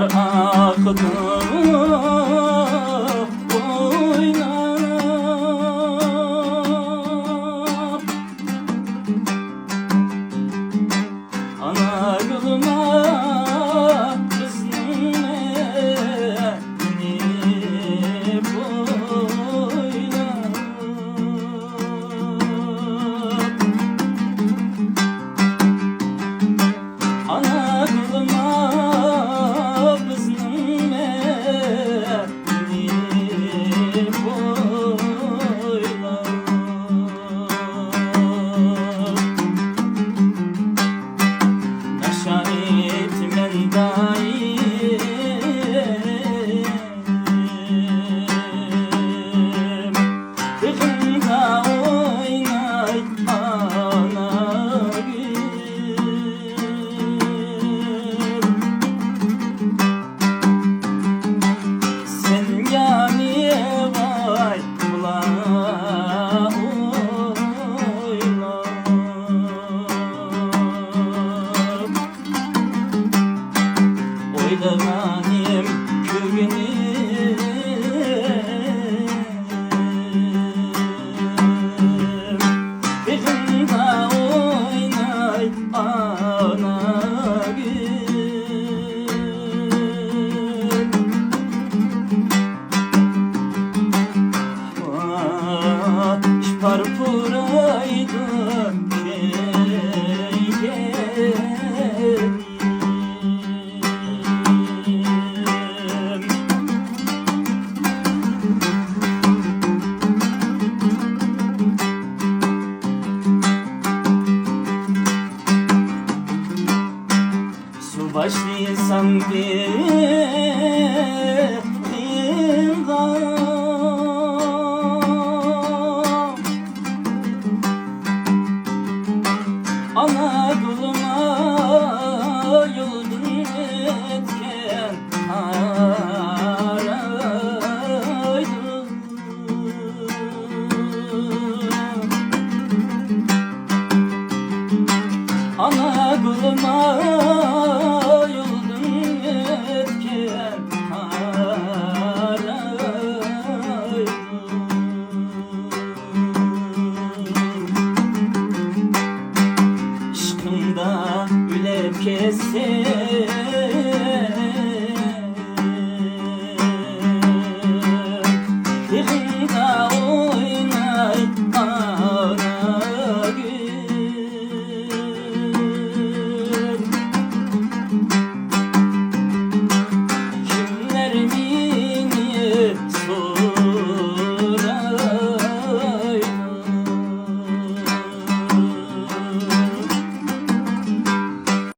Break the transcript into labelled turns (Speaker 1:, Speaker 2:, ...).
Speaker 1: Sular aktı boyuna, ana yoluma kızım beni boyla. Ana yoluma kızım beni boyla. Şahit men daim Kızımda oynay ana gül. Sen yani vay ula oyla. Oylamanim köyünüm, kızımda oynay ana gül. Şparpuraydı su başlaysam bir ana yoluma yolun etken araydım. Ana yoluma yolun etken araydım. Işkımda ülep kessin